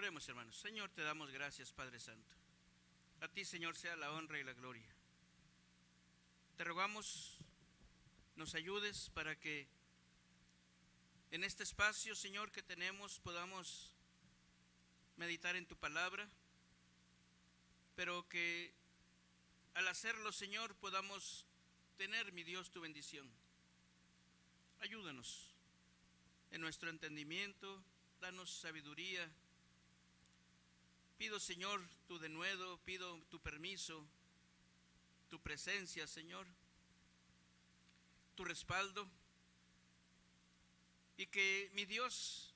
Oremos, hermanos. Señor, te damos gracias, Padre Santo. A ti, Señor, sea la honra y la gloria. Te rogamos, nos ayudes para que en este espacio, Señor, que tenemos, podamos meditar en tu palabra, pero que al hacerlo, Señor, podamos tener, mi Dios, tu bendición. Ayúdanos en nuestro entendimiento, danos sabiduría. Pido, Señor, tu denuedo, pido tu permiso, tu presencia, Señor, tu respaldo, y que, mi Dios,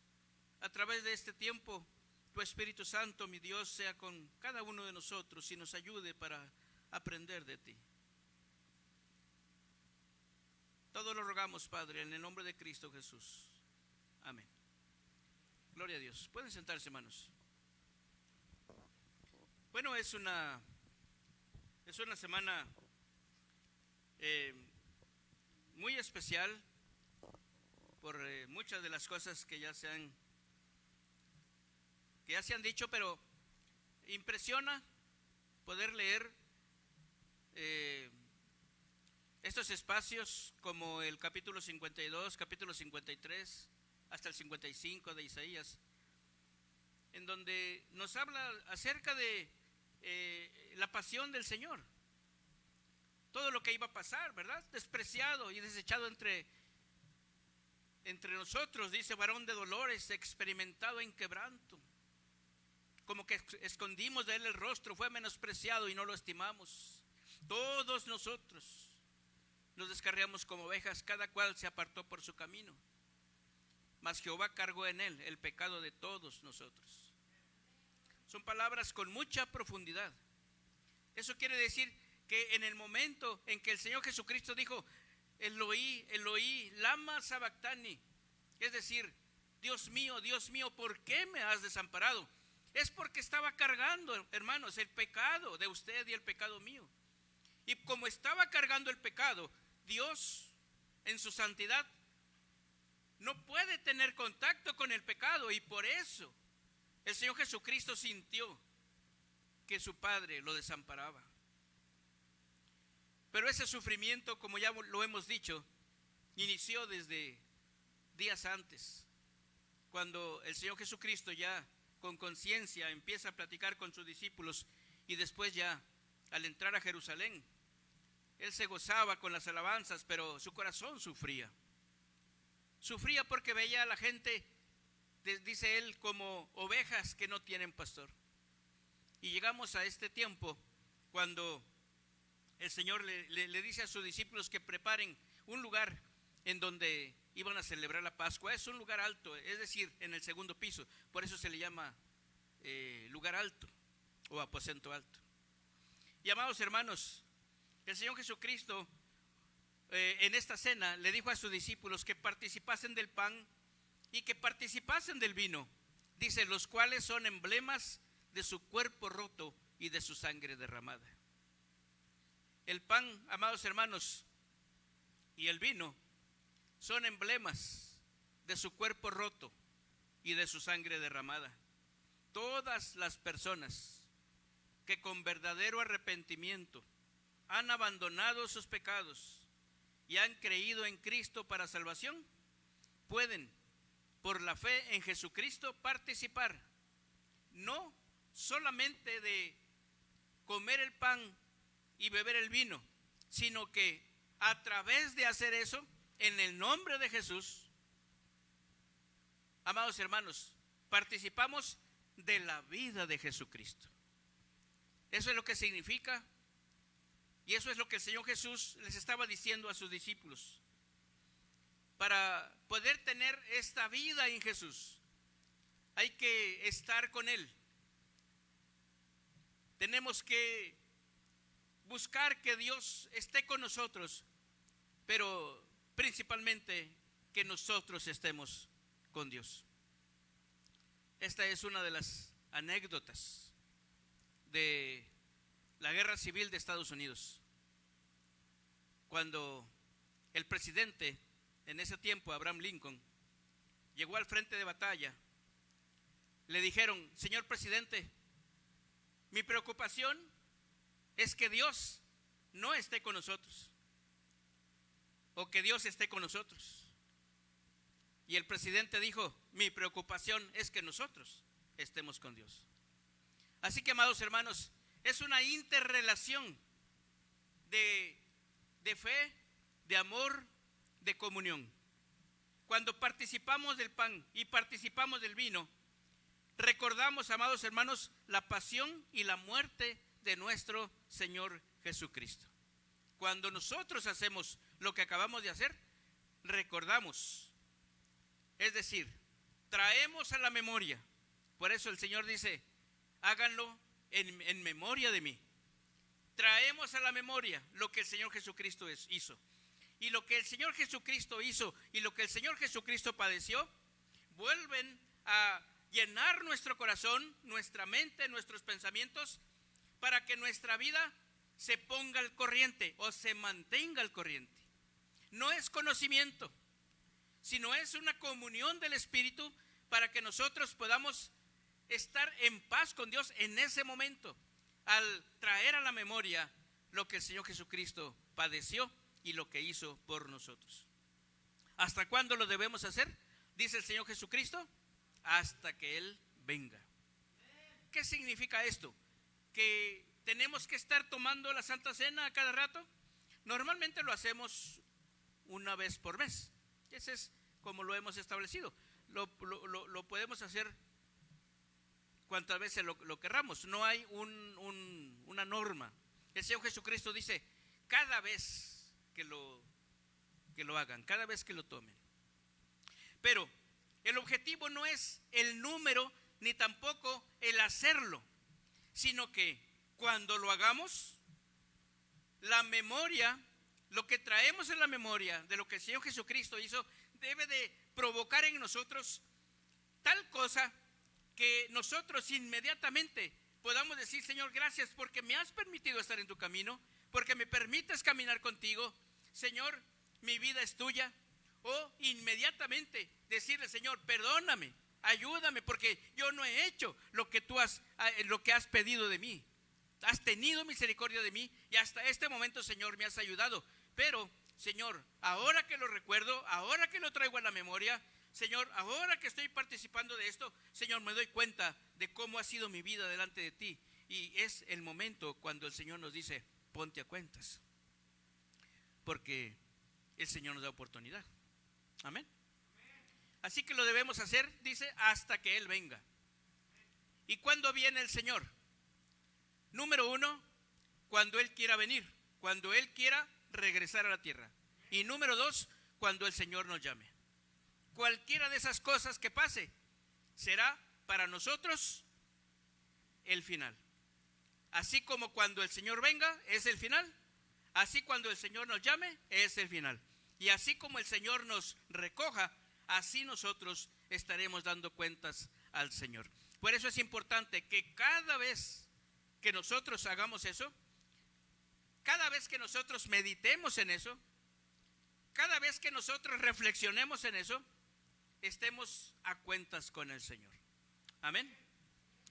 a través de este tiempo, tu Espíritu Santo, mi Dios, sea con cada uno de nosotros y nos ayude para aprender de ti. Todo lo rogamos, Padre, en el nombre de Cristo Jesús. Amén. Gloria a Dios. Pueden sentarse, hermanos. Bueno, es una semana muy especial por muchas de las cosas que ya se han dicho, pero impresiona poder leer estos espacios como el capítulo 52, capítulo 53, hasta el 55 de Isaías, en donde nos habla acerca de la pasión del Señor. Todo lo que iba a pasar, ¿verdad? Despreciado y desechado entre nosotros, dice, varón de dolores, experimentado en quebranto. Como que escondimos de él el rostro, fue menospreciado y no lo estimamos. Todos nosotros nos descarriamos como ovejas, cada cual se apartó por su camino. Mas Jehová cargó en él el pecado de todos nosotros. Son palabras con mucha profundidad. Eso quiere decir que en el momento en que el Señor Jesucristo dijo, Eloí, Eloí, lama sabactani, es decir, Dios mío, ¿por qué me has desamparado? Es porque estaba cargando, hermanos, el pecado de usted y el pecado mío. Y como estaba cargando el pecado, Dios en su santidad no puede tener contacto con el pecado, y por eso el Señor Jesucristo sintió que su Padre lo desamparaba. Pero ese sufrimiento, como ya lo hemos dicho, inició desde días antes, cuando el Señor Jesucristo ya con conciencia empieza a platicar con sus discípulos, y después ya al entrar a Jerusalén, él se gozaba con las alabanzas, pero su corazón sufría. Sufría porque veía a la gente, dice él, como ovejas que no tienen pastor. Y llegamos a este tiempo cuando el Señor le dice a sus discípulos que preparen un lugar en donde iban a celebrar la Pascua. Es un lugar alto, es decir, en el segundo piso. Por eso se le llama lugar alto o aposento alto. Y amados hermanos, el Señor Jesucristo en esta cena le dijo a sus discípulos que participasen del pan y que participasen del vino, dice, los cuales son emblemas de su cuerpo roto y de su sangre derramada. El pan, amados hermanos, y el vino son emblemas de su cuerpo roto y de su sangre derramada. Todas las personas que con verdadero arrepentimiento han abandonado sus pecados y han creído en Cristo para salvación, pueden, por la fe en Jesucristo, participar no solamente de comer el pan y beber el vino, sino que a través de hacer eso, en el nombre de Jesús, amados hermanos, participamos de la vida de Jesucristo. Eso es lo que significa, y eso es lo que el Señor Jesús les estaba diciendo a sus discípulos. Para poder tener esta vida en Jesús, hay que estar con Él. Tenemos que buscar que Dios esté con nosotros, pero principalmente que nosotros estemos con Dios. Esta es una de las anécdotas de la guerra civil de Estados Unidos, cuando el presidente en ese tiempo, Abraham Lincoln, llegó al frente de batalla le dijeron: señor presidente, mi preocupación es que Dios no esté con nosotros, o que Dios esté con nosotros. Y el presidente dijo: mi preocupación es que nosotros estemos con Dios. Así que, amados hermanos, es una interrelación de fe, de amor, de comunión. Cuando participamos del pan y participamos del vino, recordamos, amados hermanos, la pasión y la muerte de nuestro Señor Jesucristo. Cuando nosotros hacemos lo que acabamos de hacer, recordamos, es decir, traemos a la memoria. Por eso el Señor dice: háganlo en memoria de mí. Traemos a la memoria lo que el Señor Jesucristo hizo. Y lo que el Señor Jesucristo hizo y lo que el Señor Jesucristo padeció, vuelven a llenar nuestro corazón, nuestra mente, nuestros pensamientos, para que nuestra vida se ponga al corriente o se mantenga al corriente. No es conocimiento, sino es una comunión del Espíritu para que nosotros podamos estar en paz con Dios en ese momento, al traer a la memoria lo que el Señor Jesucristo padeció y lo que hizo por nosotros. ¿Hasta cuándo lo debemos hacer? Dice el Señor Jesucristo: hasta que Él venga. ¿Qué significa esto? ¿Que tenemos que estar tomando la Santa Cena a cada rato? Normalmente lo hacemos una vez por mes. Ese es como lo hemos establecido. Lo podemos hacer cuantas veces lo querramos. No hay una norma. El Señor Jesucristo dice: cada vez que lo hagan, cada vez que lo tomen. Pero el objetivo no es el número ni tampoco el hacerlo, sino que cuando lo hagamos, la memoria, lo que traemos en la memoria de lo que el Señor Jesucristo hizo, debe de provocar en nosotros tal cosa que nosotros inmediatamente podamos decir: Señor, gracias porque me has permitido estar en tu camino, porque me permites caminar contigo. Señor, mi vida es tuya. O inmediatamente decirle: Señor, perdóname, ayúdame, porque yo no he hecho lo que has pedido de mí. Has tenido misericordia de mí y hasta este momento, Señor, me has ayudado. Pero, Señor, ahora que lo recuerdo, ahora que lo traigo a la memoria, Señor, ahora que estoy participando de esto, Señor, me doy cuenta de cómo ha sido mi vida delante de ti. Y es el momento cuando el Señor nos dice: ponte a cuentas, porque el Señor nos da oportunidad. Amén. Así que lo debemos hacer, dice, hasta que Él venga. ¿Y cuándo viene el Señor? Número 1, cuando Él quiera venir, cuando Él quiera regresar a la tierra. Y número 2, cuando el Señor nos llame. Cualquiera de esas cosas que pase será para nosotros el final. Así como cuando el Señor venga es el final, así cuando el Señor nos llame es el final. Y así como el Señor nos recoja, así nosotros estaremos dando cuentas al Señor. Por eso es importante que cada vez que nosotros hagamos eso, cada vez que nosotros meditemos en eso, cada vez que nosotros reflexionemos en eso, estemos a cuentas con el Señor. Amén.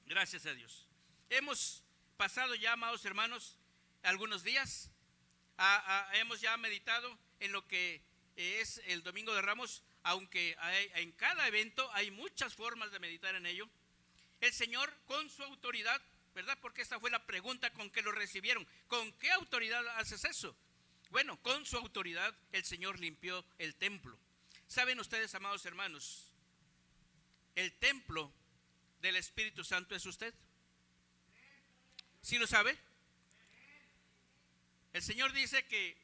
Gracias a Dios. Hemos pasado ya, amados hermanos, algunos días. Hemos ya meditado en lo que es el Domingo de Ramos, aunque en cada evento hay muchas formas de meditar en ello. El Señor, con su autoridad, ¿verdad? Porque esta fue la pregunta con que lo recibieron. ¿Con qué autoridad haces eso? Bueno, con su autoridad el Señor limpió el templo. ¿Saben ustedes, amados hermanos? El templo del Espíritu Santo es usted. ¿Sí lo sabe? El Señor dice que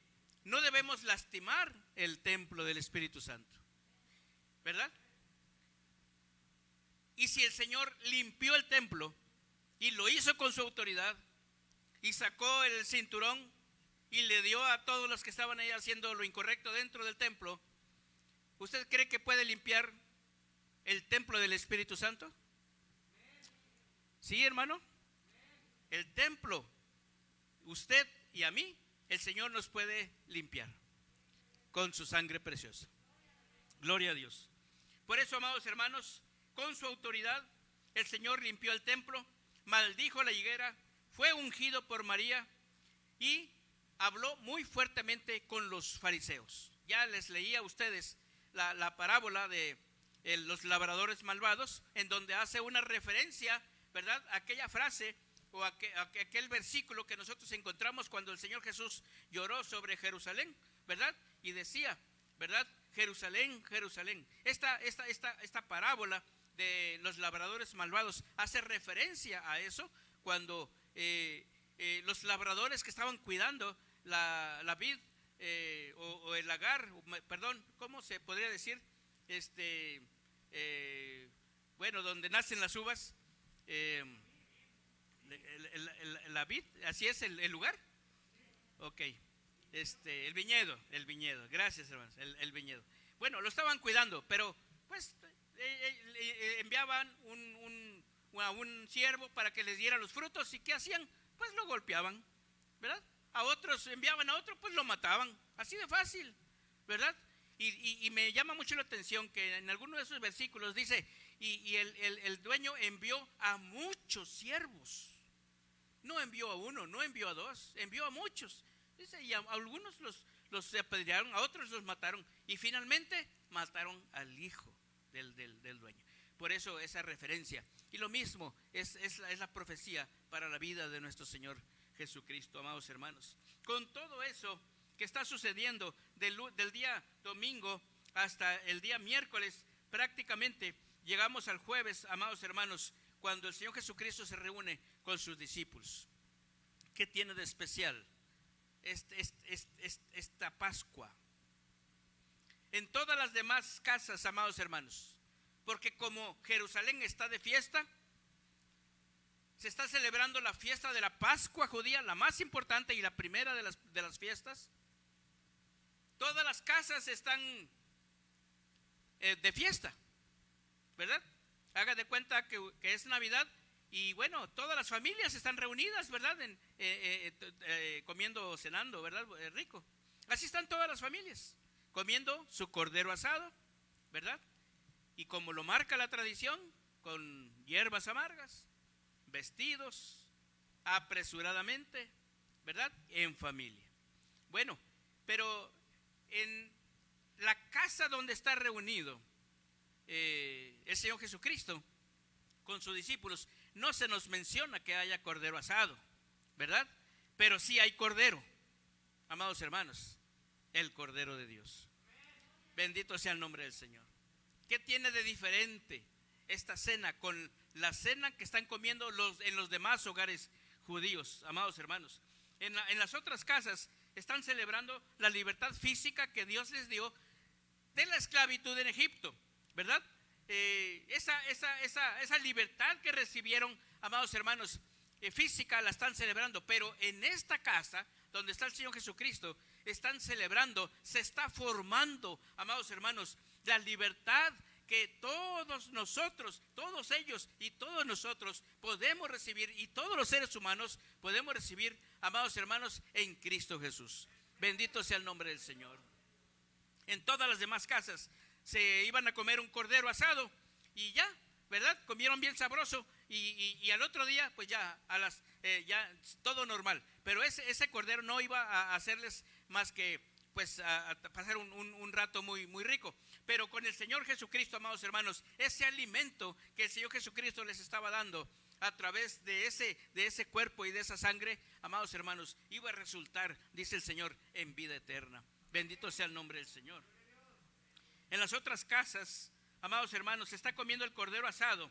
no debemos lastimar el templo del Espíritu Santo, ¿verdad? Y si el Señor limpió el templo y lo hizo con su autoridad y sacó el cinturón y le dio a todos los que estaban ahí haciendo lo incorrecto dentro del templo, ¿usted cree que puede limpiar el templo del Espíritu Santo? ¿Sí, hermano? El templo, usted y a mí, el Señor nos puede limpiar con su sangre preciosa. Gloria a Dios. Por eso, amados hermanos, con su autoridad, el Señor limpió el templo, maldijo la higuera, fue ungido por María y habló muy fuertemente con los fariseos. Ya les leía a ustedes la parábola de los labradores malvados, en donde hace una referencia, ¿verdad?, a aquella frase o a aquel versículo que nosotros encontramos cuando el Señor Jesús lloró sobre Jerusalén, ¿verdad? Y decía, ¿verdad? Jerusalén, Jerusalén. Esta parábola de los labradores malvados hace referencia a eso, cuando los labradores que estaban cuidando la vid o el lagar, perdón, ¿cómo se podría decir? Bueno, donde nacen las uvas, la vid, así es el lugar. Ok, el viñedo, gracias hermanos, el viñedo. Bueno, lo estaban cuidando, pero pues enviaban a un siervo para que les diera los frutos, y ¿qué hacían? Pues lo golpeaban, ¿verdad? A otros enviaban a otro, pues lo mataban, así de fácil, ¿verdad? Y me llama mucho la atención que en alguno de esos versículos dice, y el dueño envió a muchos siervos. No envió a uno, no envió a dos, envió a muchos. Dice, y a algunos los apedrearon, a otros los mataron, y finalmente mataron al hijo del dueño. Por eso esa referencia. Y lo mismo es la profecía para la vida de nuestro Señor Jesucristo, amados hermanos. Con todo eso que está sucediendo del día domingo hasta el día miércoles, prácticamente llegamos al jueves, amados hermanos, cuando el Señor Jesucristo se reúne con sus discípulos. ¿Qué tiene de especial esta Pascua? En todas las demás casas, amados hermanos, porque como Jerusalén está de fiesta, se está celebrando la fiesta de la Pascua judía, la más importante y la primera de las fiestas. Todas las casas están de fiesta, ¿verdad? Haga de cuenta que es Navidad, y bueno, todas las familias están reunidas, ¿verdad? Comiendo, cenando, ¿verdad? Rico. Así están todas las familias, comiendo su cordero asado, ¿verdad? Y como lo marca la tradición, con hierbas amargas, vestidos apresuradamente, ¿verdad? En familia. Bueno, pero en la casa donde está reunido el Señor Jesucristo con sus discípulos, no se nos menciona que haya cordero asado, ¿verdad? Pero sí hay cordero, amados hermanos, el Cordero de Dios. Bendito sea el nombre del Señor. ¿Qué tiene de diferente esta cena con la cena que están comiendo en los demás hogares judíos, amados hermanos? En las otras casas están celebrando la libertad física que Dios les dio de la esclavitud en Egipto, ¿verdad? Esa libertad que recibieron, amados hermanos, física, la están celebrando. Pero en esta casa donde está el Señor Jesucristo, están celebrando, se está formando, amados hermanos, la libertad que todos nosotros, todos ellos y todos nosotros podemos recibir, y todos los seres humanos podemos recibir, amados hermanos, en Cristo Jesús. Bendito sea el nombre del Señor. En todas las demás casas se iban a comer un cordero asado y ya, ¿verdad? Comieron bien sabroso, y al otro día pues ya ya todo normal. Pero ese cordero no iba a hacerles más que pues a pasar un rato muy, muy rico. Pero con el Señor Jesucristo, amados hermanos, ese alimento que el Señor Jesucristo les estaba dando a través de ese cuerpo y de esa sangre, amados hermanos, iba a resultar, dice el Señor, en vida eterna. Bendito sea el nombre del Señor. En las otras casas, amados hermanos, se está comiendo el cordero asado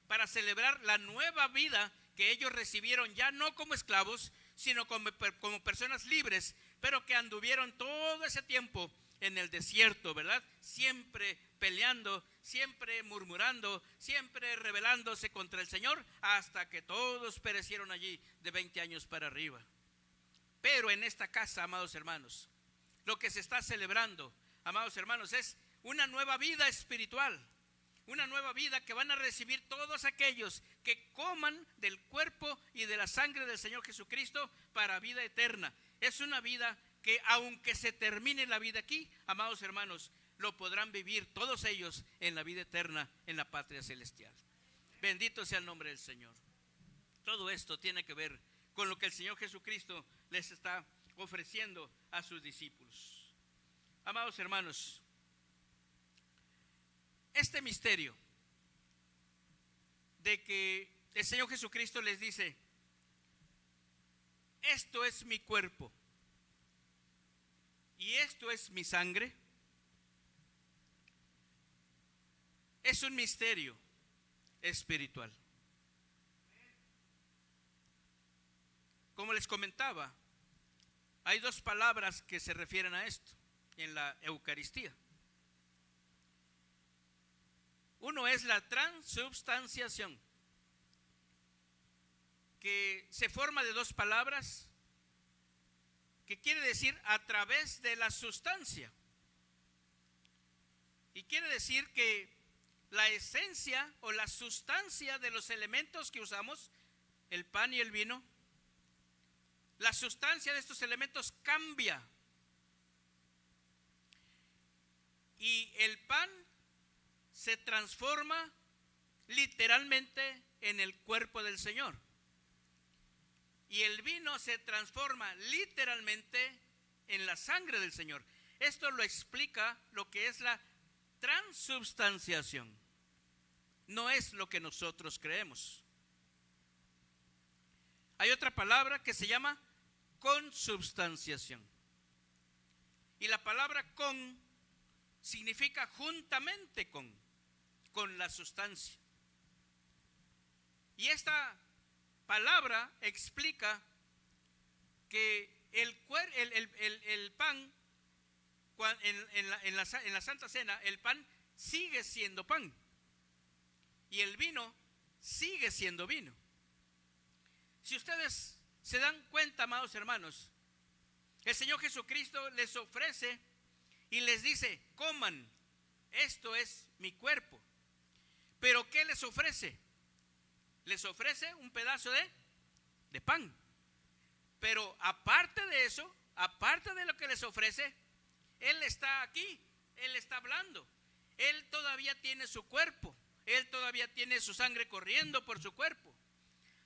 para celebrar la nueva vida que ellos recibieron, ya no como esclavos, sino como personas libres, pero que anduvieron todo ese tiempo en el desierto, ¿verdad? Siempre peleando, siempre murmurando, siempre rebelándose contra el Señor, hasta que todos perecieron allí de 20 años para arriba. Pero en esta casa, amados hermanos, lo que se está celebrando, amados hermanos, es una nueva vida espiritual, una nueva vida que van a recibir todos aquellos que coman del cuerpo y de la sangre del Señor Jesucristo para vida eterna. Es una vida que, aunque se termine la vida aquí, amados hermanos, lo podrán vivir todos ellos en la vida eterna, en la patria celestial. Bendito sea el nombre del Señor. Todo esto tiene que ver con lo que el Señor Jesucristo les está ofreciendo a sus discípulos. Amados hermanos, este misterio de que el Señor Jesucristo les dice: esto es mi cuerpo y esto es mi sangre, es un misterio espiritual. Como les comentaba, hay dos palabras que se refieren a esto en la Eucaristía. Uno es la transubstanciación, que se forma de dos palabras, que quiere decir a través de la sustancia. Y quiere decir que la esencia o la sustancia de los elementos que usamos, el pan y el vino, la sustancia de estos elementos cambia. Y el pan se transforma literalmente en el cuerpo del Señor. Y el vino se transforma literalmente en la sangre del Señor. Esto lo explica lo que es la transubstanciación. No es lo que nosotros creemos. Hay otra palabra que se llama consubstanciación. Y la palabra con significa juntamente con la sustancia. Y esta palabra explica que el pan, en la Santa Cena, el pan sigue siendo pan y el vino sigue siendo vino. Si ustedes se dan cuenta, amados hermanos, el Señor Jesucristo les ofrece y les dice: coman, esto es mi cuerpo. ¿Pero qué les ofrece? Les ofrece un pedazo de pan. Pero aparte de eso, aparte de lo que les ofrece, Él está aquí, Él está hablando. Él todavía tiene su cuerpo, Él todavía tiene su sangre corriendo por su cuerpo.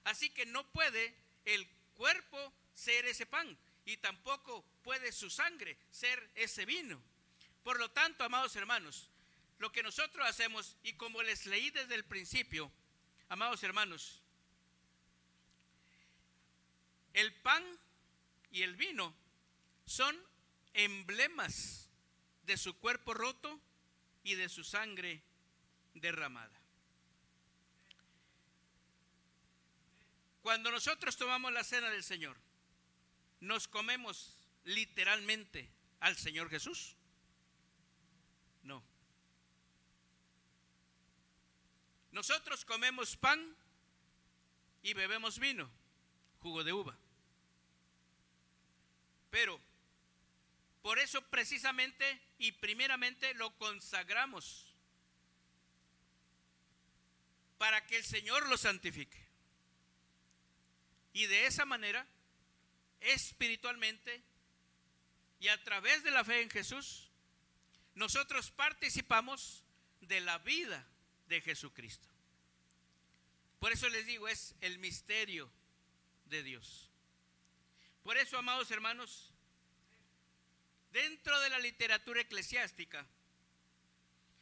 Así que no puede el cuerpo ser ese pan y tampoco puede su sangre ser ese vino. Por lo tanto, amados hermanos, lo que nosotros hacemos, y como les leí desde el principio, amados hermanos, el pan y el vino son emblemas de su cuerpo roto y de su sangre derramada. Cuando nosotros tomamos la cena del Señor, ¿nos comemos literalmente al Señor Jesús? No. Nosotros comemos pan y bebemos vino, jugo de uva. Pero por eso precisamente y primeramente lo consagramos, para que el Señor lo santifique. Y de esa manera, espiritualmente y a través de la fe en Jesús, nosotros participamos de la vida de Jesucristo. Por eso les digo, es el misterio de Dios. Por eso, amados hermanos, dentro de la literatura eclesiástica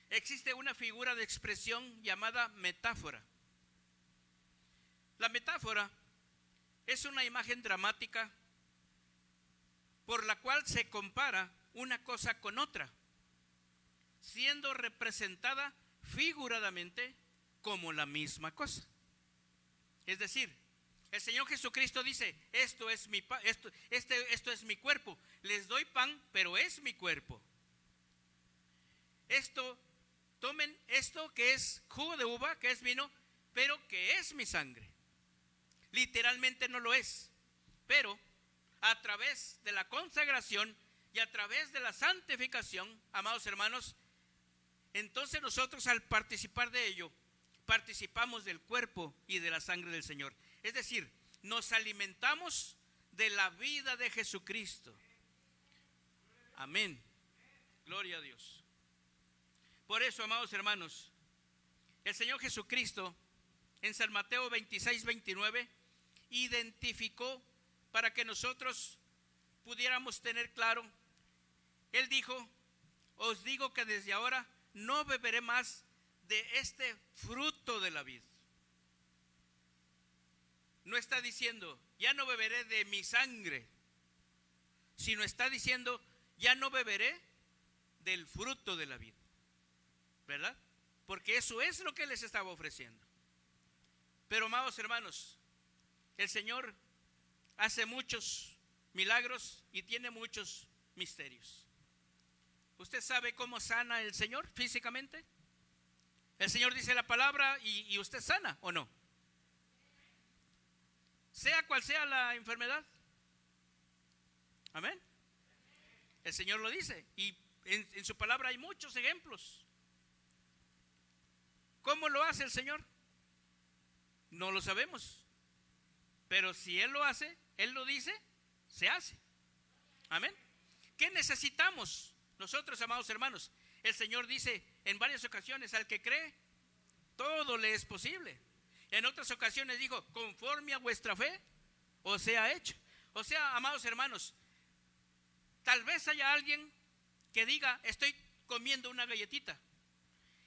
existe una figura de expresión llamada metáfora. La metáfora es una imagen dramática por la cual se compara una cosa con otra, siendo representada figuradamente como la misma cosa. Es decir, el Señor Jesucristo dice: esto es mi cuerpo. Les doy pan, pero es mi cuerpo. Tomen esto que es jugo de uva, que es vino, pero que es mi sangre. Literalmente no lo es, pero a través de la consagración y a través de la santificación, amados hermanos, entonces nosotros al participar de ello, participamos del cuerpo y de la sangre del Señor. Es decir, nos alimentamos de la vida de Jesucristo. Amén. Gloria a Dios. Por eso, amados hermanos, el Señor Jesucristo en San Mateo 26:29, identificó para que nosotros pudiéramos tener claro. Él dijo: os digo que desde ahora no beberé más de este fruto de la vid. No está diciendo ya no beberé de mi sangre, sino está diciendo ya no beberé del fruto de la vid, ¿verdad? Porque eso es lo que les estaba ofreciendo. Pero amados hermanos, el Señor hace muchos milagros y tiene muchos misterios. ¿Usted sabe cómo sana el Señor físicamente? El Señor dice la palabra y usted sana, ¿o no? Sea cual sea la enfermedad. Amén. El Señor lo dice y en su palabra hay muchos ejemplos. ¿Cómo lo hace el Señor? No lo sabemos. Pero si Él lo hace, Él lo dice, se hace. Amén. ¿Qué necesitamos nosotros, amados hermanos? El Señor dice en varias ocasiones: al que cree, todo le es posible. En otras ocasiones dijo: conforme a vuestra fe, os sea hecho. O sea, amados hermanos, tal vez haya alguien que diga: estoy comiendo una galletita.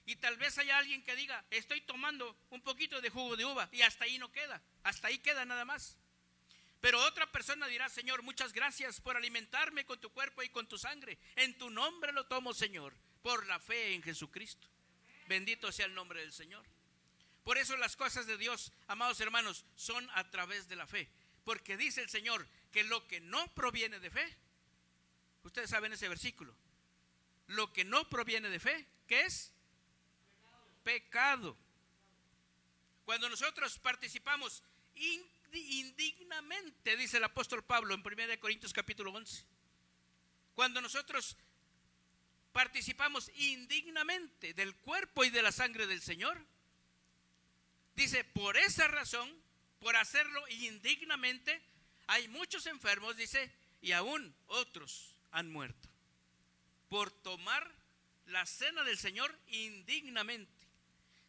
Y tal vez haya alguien que diga: estoy tomando un poquito de jugo de uva. Y hasta ahí no queda, hasta ahí queda nada más. Pero otra persona dirá: Señor, muchas gracias por alimentarme con tu cuerpo y con tu sangre. En tu nombre lo tomo, Señor, por la fe en Jesucristo. Bendito sea el nombre del Señor. Por eso las cosas de Dios, amados hermanos, son a través de la fe. Porque dice el Señor que lo que no proviene de fe, ustedes saben ese versículo, lo que no proviene de fe, ¿qué es? Pecado. Cuando nosotros participamos indignamente, dice el apóstol Pablo en 1 Corintios capítulo 11, cuando nosotros participamos indignamente del cuerpo y de la sangre del Señor, dice: por esa razón, por hacerlo indignamente, hay muchos enfermos, dice, y aún otros han muerto por tomar la cena del Señor indignamente.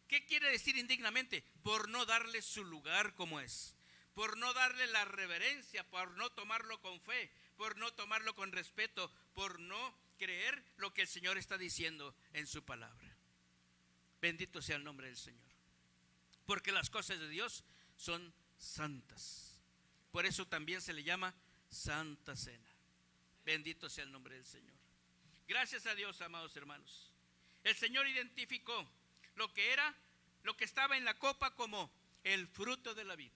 ¿Qué quiere decir indignamente? Por no darle su lugar como es, por no darle la reverencia, por no tomarlo con fe, por no tomarlo con respeto, por no creer lo que el Señor está diciendo en su palabra. Bendito sea el nombre del Señor. Porque las cosas de Dios son santas. Por eso también se le llama Santa Cena. Bendito sea el nombre del Señor. Gracias a Dios, amados hermanos. El Señor identificó lo que era, lo que estaba en la copa como el fruto de la vid.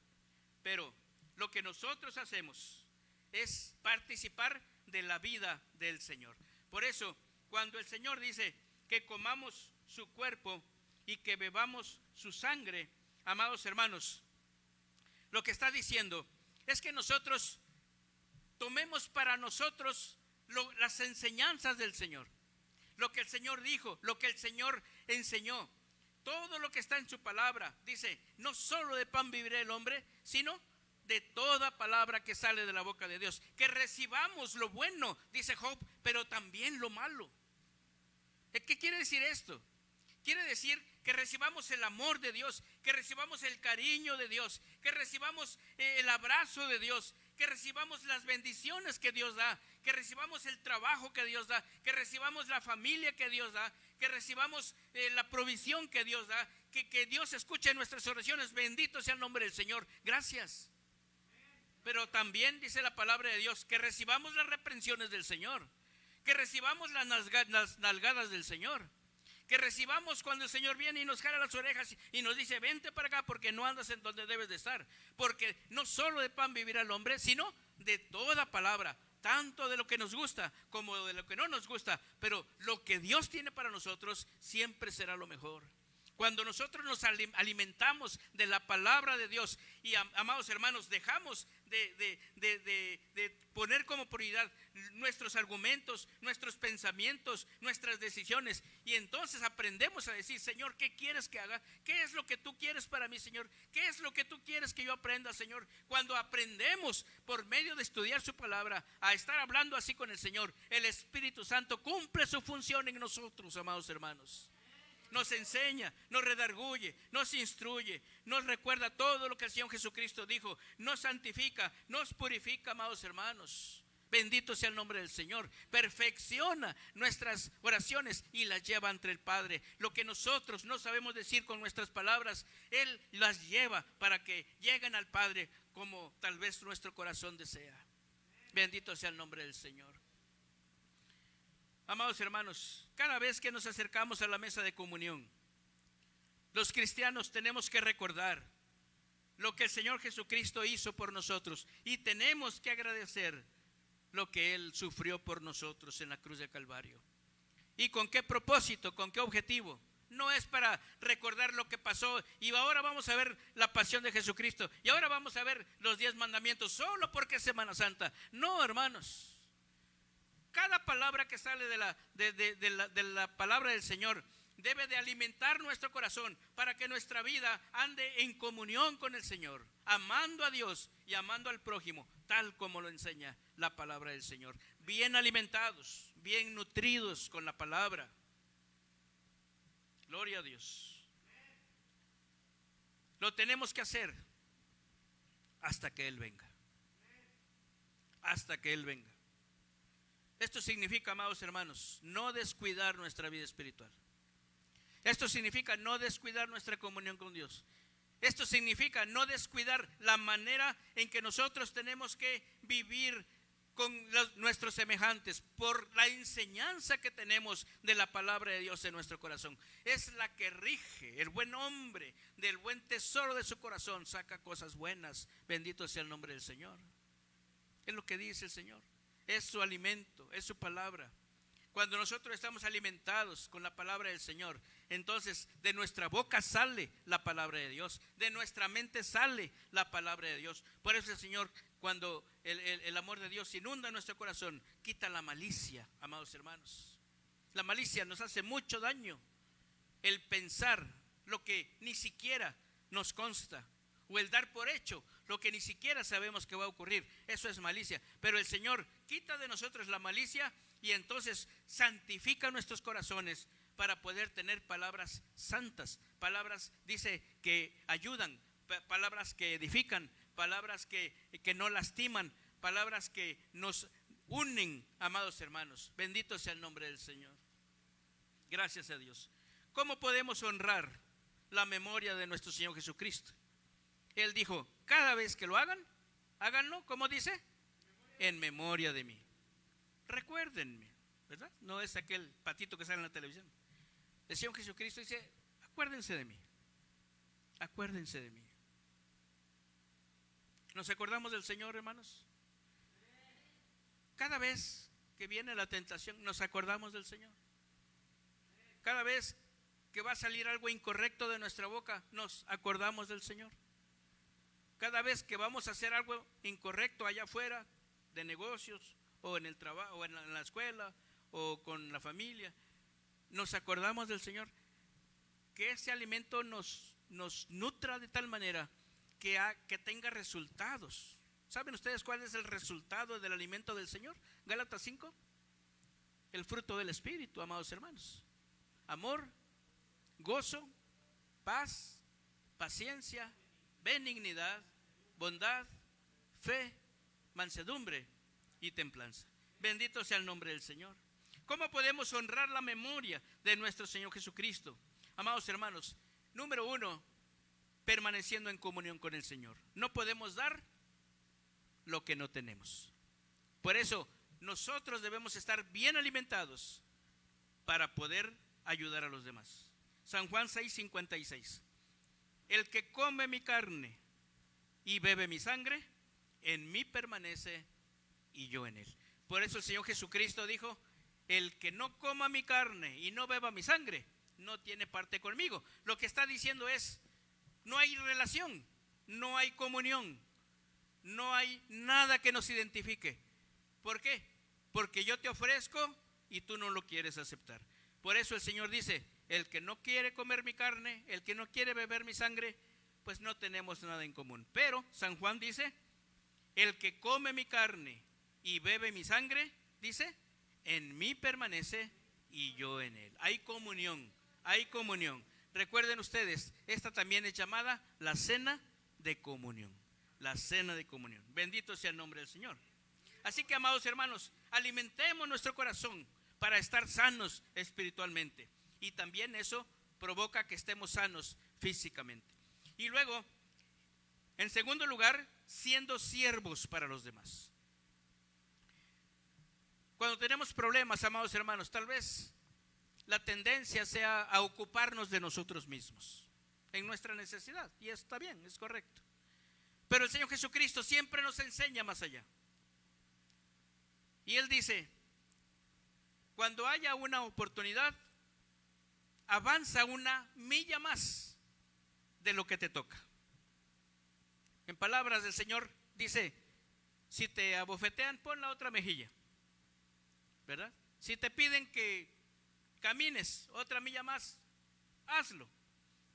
Pero lo que nosotros hacemos es participar de la vida del Señor. Por eso, cuando el Señor dice que comamos su cuerpo y que bebamos su sangre, amados hermanos, lo que está diciendo es que nosotros tomemos para nosotros las enseñanzas del Señor, lo que el Señor dijo, lo que el Señor enseñó, todo lo que está en su palabra. Dice: no solo de pan vivirá el hombre, sino de toda palabra que sale de la boca de Dios. Que recibamos lo bueno, dice Job, pero también lo malo. ¿Qué quiere decir esto? Quiere decir que recibamos el amor de Dios, que recibamos el cariño de Dios, que recibamos el abrazo de Dios, que recibamos las bendiciones que Dios da, que recibamos el trabajo que Dios da, que recibamos la familia que Dios da, que recibamos la provisión que Dios da, que Dios escuche nuestras oraciones. Bendito sea el nombre del Señor. Gracias. Pero también dice la palabra de Dios que recibamos las reprensiones del Señor, que recibamos las nalgadas del Señor, que recibamos cuando el Señor viene y nos jala las orejas y nos dice: vente para acá porque no andas en donde debes de estar. Porque no solo de pan vivirá el hombre, sino de toda palabra, tanto de lo que nos gusta como de lo que no nos gusta. Pero lo que Dios tiene para nosotros siempre será lo mejor. Cuando nosotros nos alimentamos de la palabra de Dios y, amados hermanos, dejamos de poner como prioridad nuestros argumentos, nuestros pensamientos, nuestras decisiones, y entonces aprendemos a decir: Señor, ¿qué quieres que haga? ¿Qué es lo que tú quieres para mí, Señor? ¿Qué es lo que tú quieres que yo aprenda, Señor? Cuando aprendemos por medio de estudiar su palabra a estar hablando así con el Señor, el Espíritu Santo cumple su función en nosotros, amados hermanos. nos enseña, nos redarguye, nos instruye, nos recuerda todo lo que el Señor Jesucristo dijo, nos santifica, nos purifica, amados hermanos. Bendito sea el nombre del Señor. Perfecciona nuestras oraciones y las lleva ante el Padre. Lo que nosotros no sabemos decir con nuestras palabras, Él las lleva para que lleguen al Padre como tal vez nuestro corazón desea. Bendito sea el nombre del Señor. Amados hermanos, cada vez que nos acercamos a la mesa de comunión, los cristianos tenemos que recordar lo que el Señor Jesucristo hizo por nosotros y tenemos que agradecer lo que Él sufrió por nosotros en la cruz de Calvario. ¿Y con qué propósito? ¿Con qué objetivo? No es para recordar lo que pasó y ahora vamos a ver la pasión de Jesucristo y ahora vamos a ver los 10 mandamientos solo porque es Semana Santa. No, hermanos. Cada palabra que sale de la palabra del Señor debe de alimentar nuestro corazón para que nuestra vida ande en comunión con el Señor, amando a Dios y amando al prójimo, tal como lo enseña la palabra del Señor. Bien alimentados, bien nutridos con la palabra. Gloria a Dios. Lo tenemos que hacer hasta que Él venga. Hasta que Él venga. Esto significa, amados hermanos, no descuidar nuestra vida espiritual. Esto significa no descuidar nuestra comunión con Dios. Esto significa no descuidar la manera en que nosotros tenemos que vivir con nuestros semejantes por la enseñanza que tenemos de la palabra de Dios en nuestro corazón. Es la que rige. El buen hombre del buen tesoro de su corazón saca cosas buenas. Bendito sea el nombre del Señor. Es lo que dice el Señor. Es su alimento, es su palabra. Cuando nosotros estamos alimentados con la palabra del Señor, entonces de nuestra boca sale la palabra de Dios, de nuestra mente sale la palabra de Dios. Por eso el Señor, cuando el amor de Dios inunda nuestro corazón, quita la malicia, amados hermanos. La malicia nos hace mucho daño. El pensar lo que ni siquiera nos consta, o el dar por hecho lo que ni siquiera sabemos que va a ocurrir, eso es malicia. Pero el Señor quita de nosotros la malicia y entonces santifica nuestros corazones para poder tener palabras santas, palabras, dice, que ayudan, palabras que edifican, palabras que no lastiman, palabras que nos unen, amados hermanos. Bendito sea el nombre del Señor. Gracias a Dios. ¿Cómo podemos honrar la memoria de nuestro Señor Jesucristo? Él dijo, cada vez que lo hagan, háganlo, ¿cómo dice? En memoria de mí. Recuérdenme, ¿verdad? No es aquel patito que sale en la televisión. El Señor Jesucristo dice, acuérdense de mí. Acuérdense de mí. ¿Nos acordamos del Señor, hermanos? Cada vez que viene la tentación, nos acordamos del Señor. Cada vez que va a salir algo incorrecto de nuestra boca, nos acordamos del Señor. Cada vez que vamos a hacer algo incorrecto allá afuera, de negocios, o en el trabajo, o en la escuela, o con la familia, nos acordamos del Señor. Que ese alimento nos nutra de tal manera que tenga resultados. ¿Saben ustedes cuál es el resultado del alimento del Señor? Gálatas 5. El fruto del Espíritu, amados hermanos. Amor, gozo, paz, paciencia, benignidad, bondad, fe, mansedumbre y templanza. Bendito sea el nombre del Señor. ¿Cómo podemos honrar la memoria de nuestro Señor Jesucristo? Amados hermanos, número 1, permaneciendo en comunión con el Señor. No podemos dar lo que no tenemos. Por eso nosotros debemos estar bien alimentados para poder ayudar a los demás. San Juan 6:56. El que come mi carne y bebe mi sangre, en mí permanece y yo en él. Por eso el Señor Jesucristo dijo, el que no coma mi carne y no beba mi sangre, no tiene parte conmigo. Lo que está diciendo es, no hay relación, no hay comunión, no hay nada que nos identifique. ¿Por qué? Porque yo te ofrezco y tú no lo quieres aceptar. Por eso el Señor dice, el que no quiere comer mi carne, el que no quiere beber mi sangre, pues no tenemos nada en común. Pero San Juan dice, el que come mi carne y bebe mi sangre, dice, en mí permanece y yo en él. Hay comunión, hay comunión. Recuerden ustedes, esta también es llamada la cena de comunión. La cena de comunión. Bendito sea el nombre del Señor. Así que, amados hermanos, alimentemos nuestro corazón para estar sanos espiritualmente. Y también eso provoca que estemos sanos físicamente. Y luego, en segundo lugar, siendo siervos para los demás. Cuando tenemos problemas, amados hermanos, tal vez la tendencia sea a ocuparnos de nosotros mismos en nuestra necesidad. Y está bien, es correcto. Pero el Señor Jesucristo siempre nos enseña más allá. Y Él dice, cuando haya una oportunidad, avanza una milla más de lo que te toca. En palabras del Señor dice, si te abofetean, pon la otra mejilla, ¿verdad? Si te piden que camines otra milla más, hazlo.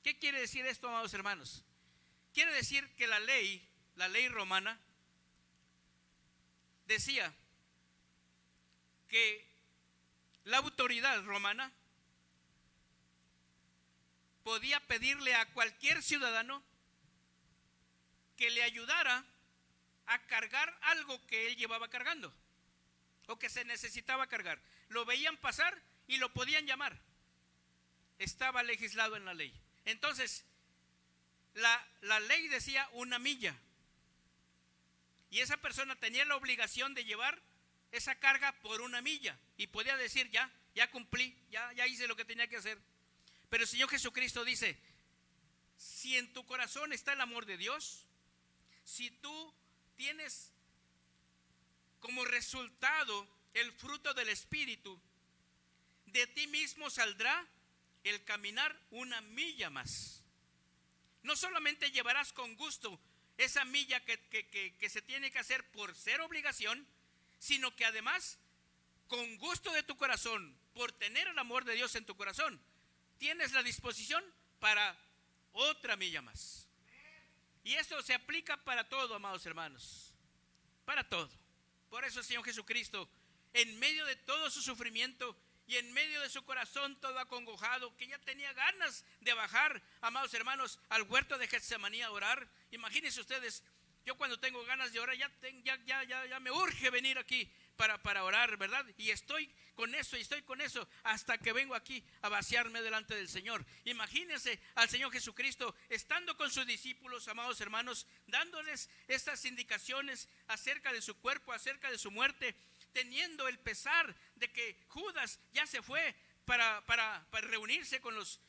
¿Qué quiere decir esto, amados hermanos? Quiere decir que la ley romana decía que la autoridad romana podía pedirle a cualquier ciudadano que le ayudara a cargar algo que él llevaba cargando o que se necesitaba cargar. Lo veían pasar y lo podían llamar. Estaba legislado en la ley. Entonces, la ley decía una milla. Y esa persona tenía la obligación de llevar esa carga por una milla. Y podía decir, ya cumplí, ya hice lo que tenía que hacer. Pero el Señor Jesucristo dice, si en tu corazón está el amor de Dios, si tú tienes como resultado el fruto del Espíritu, de ti mismo saldrá el caminar una milla más. No solamente llevarás con gusto esa milla que se tiene que hacer por ser obligación, sino que además, con gusto de tu corazón, por tener el amor de Dios en tu corazón, tienes la disposición para otra milla más. Y esto se aplica para todo, amados hermanos, para todo. Por eso el Señor Jesucristo, en medio de todo su sufrimiento y en medio de su corazón todo acongojado, que ya tenía ganas de bajar, amados hermanos, al huerto de Getsemaní a orar. Imagínense ustedes, yo cuando tengo ganas de orar, ya me urge venir aquí para orar, ¿verdad? Y estoy con eso hasta que vengo aquí a vaciarme delante del Señor. Imagínense al Señor Jesucristo estando con sus discípulos, amados hermanos, dándoles estas indicaciones acerca de su cuerpo, acerca de su muerte, teniendo el pesar de que Judas ya se fue para reunirse con los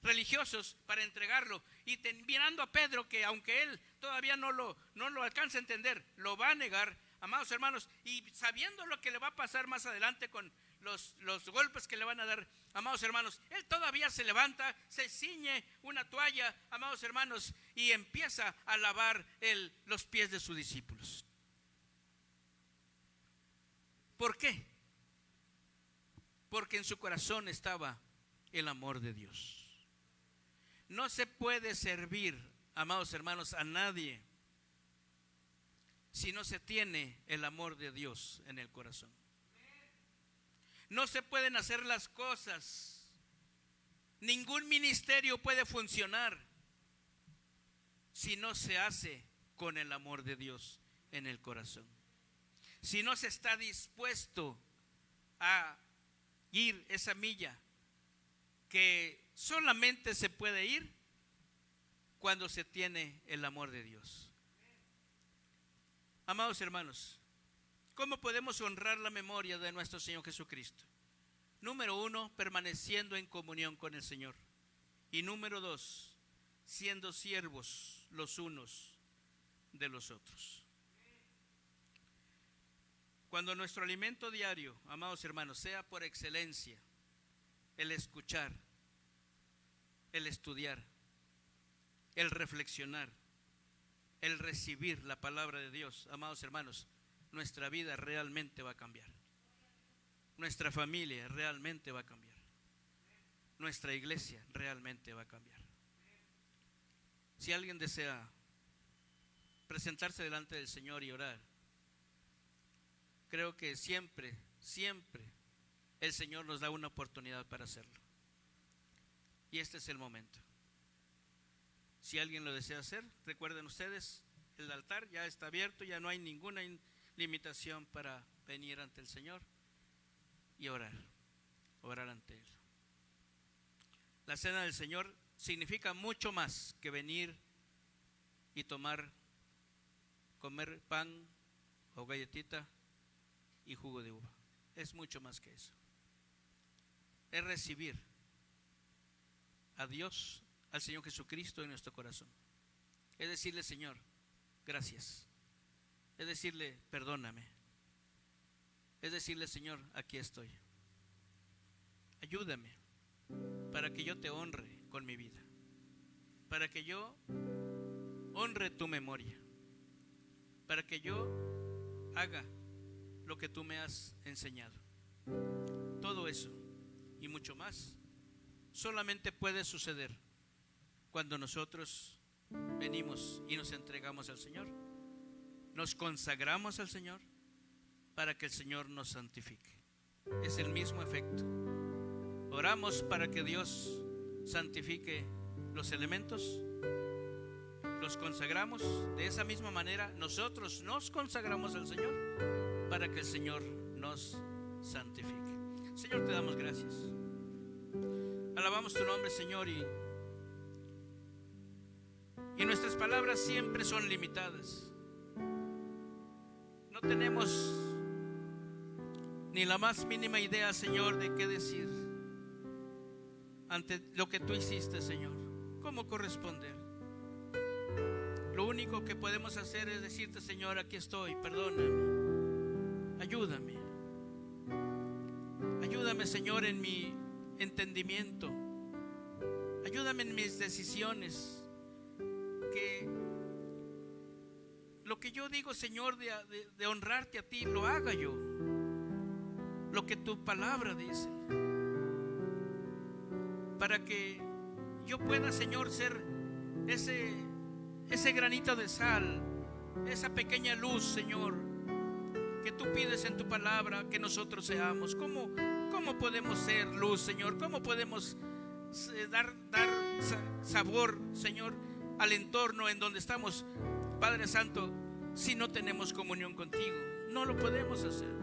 religiosos para entregarlo, y mirando a Pedro, que aunque él todavía no lo alcanza a entender, lo va a negar, amados hermanos, y sabiendo lo que le va a pasar más adelante con los golpes que le van a dar, amados hermanos, él todavía se levanta, se ciñe una toalla, amados hermanos, y empieza a lavar los pies de sus discípulos. ¿Por qué? Porque en su corazón estaba el amor de Dios. No se puede servir, amados hermanos, a nadie si no se tiene el amor de Dios en el corazón. No se pueden hacer las cosas. Ningún ministerio puede funcionar si no se hace con el amor de Dios en el corazón. Si no se está dispuesto a ir esa milla que solamente se puede ir cuando se tiene el amor de Dios. Amados hermanos, ¿cómo podemos honrar la memoria de nuestro Señor Jesucristo? Número 1, permaneciendo en comunión con el Señor. Y número 2, siendo siervos los unos de los otros. Cuando nuestro alimento diario, amados hermanos, sea por excelencia el escuchar, el estudiar, el reflexionar, el recibir la palabra de Dios, amados hermanos, nuestra vida realmente va a cambiar. Nuestra familia realmente va a cambiar. Nuestra iglesia realmente va a cambiar. Si alguien desea presentarse delante del Señor y orar, creo que siempre el Señor nos da una oportunidad para hacerlo. Y este es el momento. Si alguien lo desea hacer, recuerden ustedes, el altar ya está abierto, ya no hay ninguna limitación para venir ante el Señor y orar ante Él. La cena del Señor significa mucho más que venir y comer pan o galletita y jugo de uva. Es mucho más que eso. Es recibir a Dios, al Señor Jesucristo en nuestro corazón. Es decirle: Señor, gracias. Es decirle: perdóname. Es decirle: Señor, aquí estoy. Ayúdame para que yo te honre con mi vida, para que yo honre tu memoria, para que yo haga lo que tú me has enseñado. Todo eso y mucho más solamente puede suceder cuando nosotros venimos y nos entregamos al Señor, nos consagramos al Señor para que el Señor nos santifique. Es el mismo efecto. Oramos para que Dios santifique los elementos, los consagramos. De esa misma manera nosotros nos consagramos al Señor para que el Señor nos santifique. Señor, te damos gracias. Alabamos tu nombre, Señor, y nuestras palabras siempre son limitadas. No tenemos ni la más mínima idea, Señor, de qué decir ante lo que tú hiciste, Señor. ¿Cómo corresponder? Lo único que podemos hacer es decirte: Señor, aquí estoy, perdóname, ayúdame. Ayúdame, Señor, en mi entendimiento. Ayúdame en mis decisiones. Que lo que yo digo, Señor, de honrarte a ti, lo haga yo. Lo que tu palabra dice. Para que yo pueda, Señor, ser ese granito de sal, esa pequeña luz, Señor, que tú pides en tu palabra que nosotros seamos. ¿Cómo podemos ser luz, Señor? ¿Cómo podemos dar sabor, Señor, al entorno en donde estamos, Padre Santo, si no tenemos comunión contigo? No lo podemos hacer.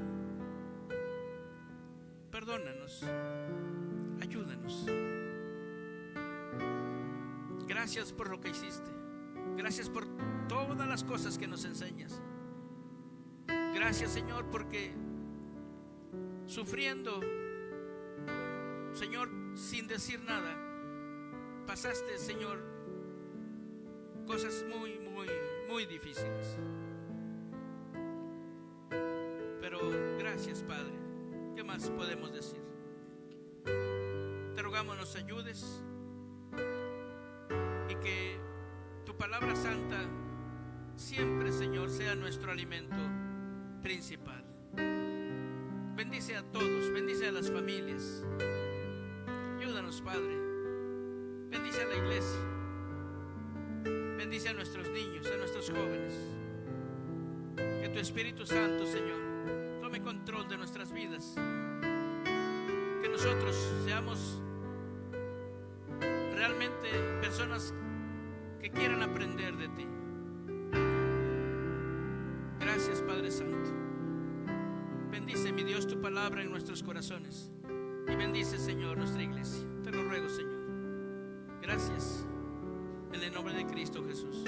Perdónanos, ayúdanos. Gracias por lo que hiciste. Gracias por todas las cosas que nos enseñas. Gracias, Señor, porque sufriendo, Señor, sin decir nada, pasaste, Señor, cosas muy, muy, muy difíciles. Pero gracias, Padre. ¿Qué más podemos decir? Te rogamos nos ayudes y que tu palabra santa siempre, Señor, sea nuestro alimento principal. Bendice a todos, bendice a las familias. Ayúdanos, Padre. Bendice a la iglesia. Bendice a nuestros niños, a nuestros jóvenes. Que tu Espíritu Santo, Señor, tome control de nuestras vidas. Que nosotros seamos realmente personas que quieran aprender de ti. Gracias, Padre Santo. Bendice, mi Dios, tu palabra en nuestros corazones. Y bendice, Señor, nuestra iglesia. Te lo ruego, Señor. Gracias. En el nombre de Cristo Jesús.